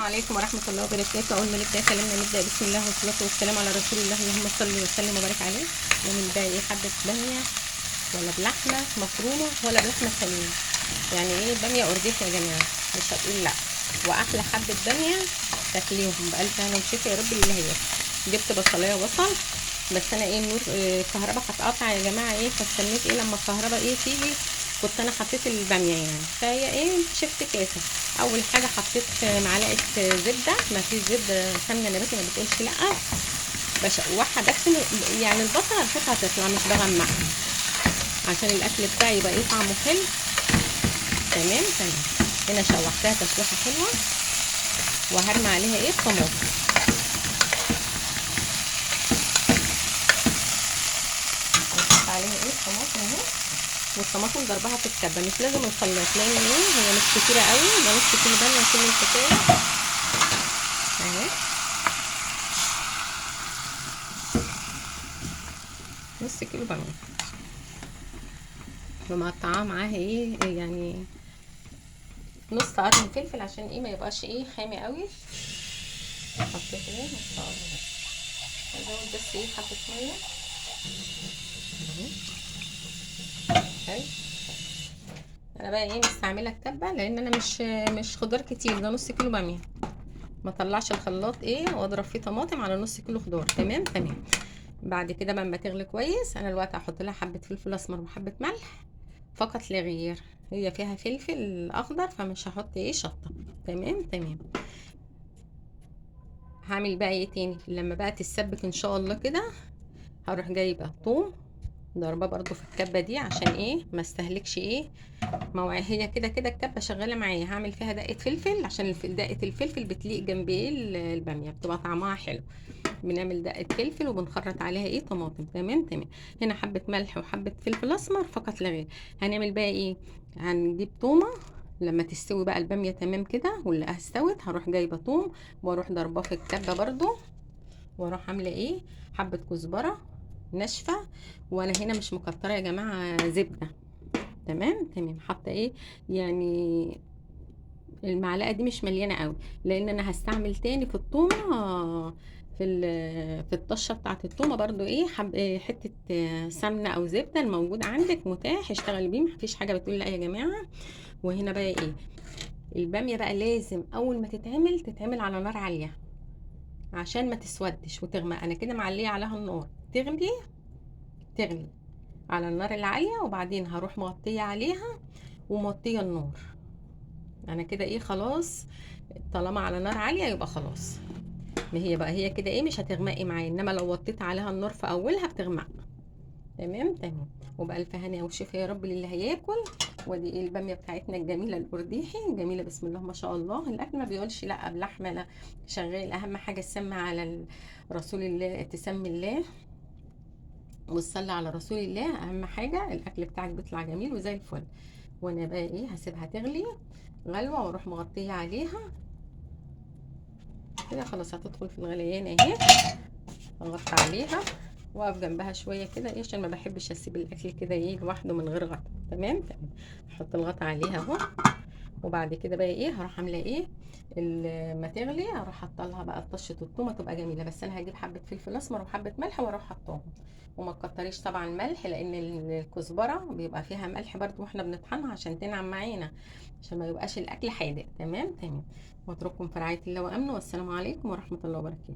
عليكم ورحمة الله وبركاته. أول ما نبدأ كلامنا نبدأ بسم الله والصلاة والسلام على رسول الله، اللهم صل وسلم وبارك عليه. نعمل بقى إيه؟ حبة بامية ولا بلحمة مفرومة ولا بلحمة سليمة، يعني إيه؟ بامية أرديح يا جماعة، مش هتقول لأ. وأحلى حبة بامية تاكليهم بألف هنا وشفا يا رب اللي هي. جبت بصلاية وبصل، بس أنا إيه النور الكهرباء هتقطع يا جماعة، إيه فاستنيت إيه لما الكهرباء إيه تيجي، كنت انا حطيت الباميه يعني، فهي ايه شفت كاسه. اول حاجه حطيت معلقه زبده، ما فيش زبده سمنه نباتي ما بتقولش لا، بشوحها بس يعني البصله القطعه تطلع مش بغمقها عشان الاكل بتاعي يبقى ايه طعمه حلو. تمام تمام. هنا شوحتها تشويحه حلوه، وهرمي عليها ايه طماطم. هحط عليها ايه طماطم اهو، والطماطم ضربها في الكبه، مش لازم الخلاط لان ايه هي مش كتيره قوي، ده نص كيلو باميه كل الحكايه اهي، نص كيلو باميه ومقطعاه معاها ايه يعني نص قرن فلفل عشان ايه ما يبقاش ايه حامي قوي. حطيت ايه نص قرن بس، ازود بس ايه حبه ميه حلو. انا بقى ايه مستعمله الكبه لان انا مش خضار كتير، ده نص كيلو باميه، ما طلعش الخلاط ايه واضرب فيه طماطم على نص كيلو خضار. تمام تمام. بعد كده بقى ما تغلي كويس انا الوقت هحط لها حبه فلفل اسمر وحبه ملح فقط لا غير، هي فيها فلفل اخضر فمش هحط ايه شطه. تمام تمام. هعمل بقى ايه تاني لما بقى تتسبك ان شاء الله كده، هروح جايبه ثوم ضربه برضو في الكبه دي عشان ايه ما استهلكش ايه موعي، هي كده كده الكبه شغاله معايا، هعمل فيها دقه فلفل عشان دقه الفلفل بتليق جنب ايه الباميه بتبقى طعمها حلو. بنعمل دقه فلفل وبنخرط عليها ايه طماطم. تمام تمام. هنا حبه ملح وحبه فلفل اسمر فقط لا غير. هنعمل بقى ايه، هنجيب تومه لما تستوي بقى الباميه تمام كده واللي استوت هروح جايبه توم واروح ضرباه في الكبه برضو، واروح عامله ايه حبه كزبره ناشفه، وانا هنا مش مكتره يا جماعه زبده. تمام تمام. حاطه ايه يعني المعلقه دي مش مليانه قوي لان انا هستعمل تاني في التومه، في الطشه بتاعه التومه برضو ايه حته سمنه او زبده الموجود عندك متاح اشتغل بيه، مفيش حاجه بتقول لا يا جماعه. وهنا بقى ايه الباميه بقى لازم اول ما تتعمل على نار عاليه عشان ما تسودش وتغمق، انا كده معليه عليها النار تغلي على النار العاليه، وبعدين هروح مغطيه عليها وموطيه النار. انا كده ايه خلاص طالما على نار عاليه يبقى خلاص، ما هي بقى هي كده ايه مش هتغمقي معايا، انما لو وطيت عليها النار في اولها بتغمق. تمام تمام. وبألف هنا وشفا يا رب للي هياكل. ودي ايه الباميه بتاعتنا الجميله الارديحي الجميله بسم الله ما شاء الله. الاكل ما بيقولش لا بلحمه لا، شغال. اهم حاجه السمه على رسول الله، تسمي الله وتصلي على رسول الله، اهم حاجه الاكل بتاعك بيطلع جميل وزي الفل. وانا بقى ايه هسيبها تغلي غلوه واروح مغطيه عليها كده، خلاص هتدخل في الغليان اهي. اغطي عليها واقف جنبها شويه كده ايه عشان ما بحبش اسيب الاكل كده ايه لوحده من غير غطا. تمام تمام. احط الغطا عليها اهو. وبعد كده بقى ايه هروح عامله ايه ما تغلي هروح حاطه لها بقى طشه الثومه تبقى جميله، بس انا هجيب حبه فلفل اسمر وحبه ملح واروح حطاهم، وما تكتريش طبعا ملح لان الكزبره بيبقى فيها ملح برده واحنا بنطحنها عشان تنعم معانا، عشان ما يبقاش الاكل حادق. تمام تمام. واترككم في رعايه الله وامنه، والسلام عليكم ورحمه الله وبركاته.